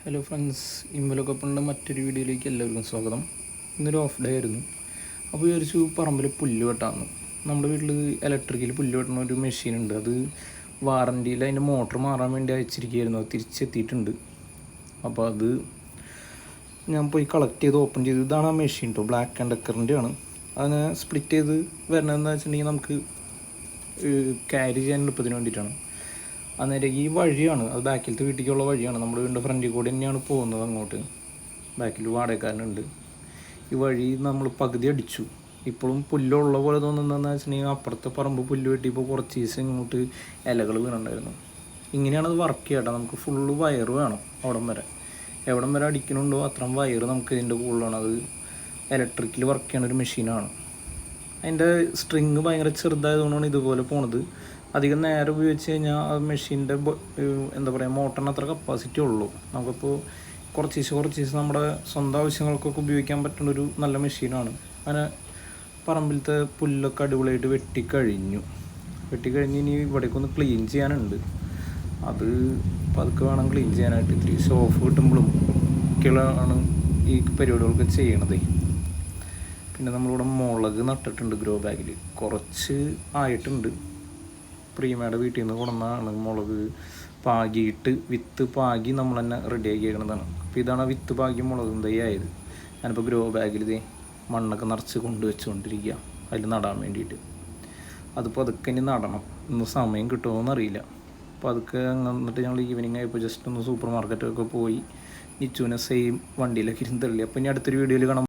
Hello friends, ഇമ്പലൊക്കെപ്പുണ്ട് മറ്റൊരു വീഡിയോയിലേക്ക് എല്ലാവർക്കും സ്വാഗതം. ഇന്നൊരു ഓഫ് ഡേ ആയിരുന്നു. അപ്പോൾ വിചാരിച്ചു പറമ്പിൽ പുല്ല് വെട്ടാമെന്ന്. നമ്മുടെ വീട്ടിൽ ഇലക്ട്രിക്കൽ പുല്ല് വെട്ടുന്ന ഒരു മെഷീനുണ്ട്. അത് വാറൻറ്റിയിൽ അതിൻ്റെ മോട്ടർ മാറാൻ വേണ്ടി അയച്ചിരിക്കുകയായിരുന്നു. അത് തിരിച്ചെത്തിയിട്ടുണ്ട്. അപ്പോൾ അത് ഞാൻ പോയി കളക്ട് ചെയ്ത് ഓപ്പൺ ചെയ്ത്, ഇതാണ് ആ മെഷീൻ കേട്ടോ, ബ്ലാക്ക് ആൻഡ് ഡെക്കറിൻ്റെ ആണ്. അതിനെ സ്പ്ലിറ്റ് ചെയ്ത് വരണമെന്ന് വെച്ചിട്ടുണ്ടെങ്കിൽ നമുക്ക് ക്യാരി ചെയ്യാൻ എളുപ്പത്തിന് വേണ്ടിയിട്ടാണ്. അന്നേരം ഈ വഴിയാണ്, അത് ബാക്കിലത്തെ വീട്ടിലേക്കുള്ള വഴിയാണ്. നമ്മുടെ വീടിൻ്റെ ഫ്രണ്ടിൽ കൂടെ തന്നെയാണ് പോകുന്നത് അങ്ങോട്ട്. ബാക്കിൽ വാടകക്കാരനുണ്ട്. ഈ വഴി നമ്മൾ പകുതി അടിച്ചു. ഇപ്പോഴും പുല്ലുള്ള പോലെ തോന്നുന്നതെന്ന് വെച്ചിട്ടുണ്ടെങ്കിൽ അപ്പുറത്തെ പറമ്പ് പുല്ല് വെട്ടിയപ്പോൾ കുറച്ച് ദിവസം ഇങ്ങോട്ട് ഇലകൾ വീണുണ്ടായിരുന്നു. ഇങ്ങനെയാണ് അത് വർക്ക് ചെയ്യട്ടെ. നമുക്ക് ഫുള്ള് വയർ വേണം എവിടം വരെ അടിക്കണുണ്ടോ അത്രയും വയർ നമുക്ക് ഇതിൻ്റെ കൂടുതലാണ്. അത് ഇലക്ട്രിക്കൽ വർക്ക് ചെയ്യണ ഒരു മെഷീനാണ്. അതിൻ്റെ സ്ട്രിങ് ഭയങ്കര ചെറുതായതുകൊണ്ടാണ് ഇതുപോലെ പോണത്. അധികം നേരം ഉപയോഗിച്ച് കഴിഞ്ഞാൽ ആ മെഷീൻ്റെ എന്താ പറയുക, മോട്ടറിന് അത്ര കപ്പാസിറ്റി ഉള്ളൂ. നമുക്കിപ്പോൾ കുറച്ച് ദിവസം നമ്മുടെ സ്വന്തം ആവശ്യങ്ങൾക്കൊക്കെ ഉപയോഗിക്കാൻ പറ്റുന്ന ഒരു നല്ല മെഷീനാണ്. അങ്ങനെ പറമ്പിലത്തെ പുല്ലൊക്കെ അടിപൊളിയായിട്ട് വെട്ടിക്കഴിഞ്ഞ് ഇനി ഇവിടേക്കൊന്ന് ക്ലീൻ ചെയ്യാനുണ്ട്. അത് പതുക്കെ വേണം ക്ലീൻ ചെയ്യാനായിട്ട്. ഇത്തിരി സോഫ് കിട്ടുമ്പോഴും ഒക്കെയാണ് ഈ പരിപാടികളൊക്കെ ചെയ്യണത്. പിന്നെ നമ്മളിവിടെ മുളക് നട്ടിട്ടുണ്ട് ഗ്രോ ബാഗിൽ. കുറച്ച് ആയിട്ടുണ്ട്. പ്രീമയുടെ വീട്ടിൽ നിന്ന് കൊണ്ടുവന്നതാണ് മുളക്. പാകിയിട്ട് വിത്ത് പാകി നമ്മൾ തന്നെ റെഡിയാക്കി വെക്കണതാണ്. അപ്പോൾ ഇതാണ് വിത്ത് പാകി മുളക് തൈ ആയത്. ഞാനിപ്പോൾ ഗ്രോ ബാഗിൽ മണ്ണൊക്കെ നിറച്ച് കൊണ്ടുവച്ചുകൊണ്ടിരിക്കുക അതിൽ നടാൻ വേണ്ടിയിട്ട്. അതിപ്പോൾ അതൊക്കെ ഇനി നടണം. ഇന്ന് സമയം കിട്ടുമോ എന്നറിയില്ല. അപ്പോൾ അതൊക്കെ എന്നിട്ട് ഞങ്ങൾ ഈവനിങ് ആയപ്പോൾ ജസ്റ്റ് ഒന്ന് സൂപ്പർ മാർക്കറ്റൊക്കെ പോയി നിച്ചുവിനെ സെയിം വണ്ടിയിലൊക്കെ ഇരുന്ന് തള്ളി. അപ്പോൾ ഇനി അടുത്തൊരു വീഡിയോയിൽ കാണാം.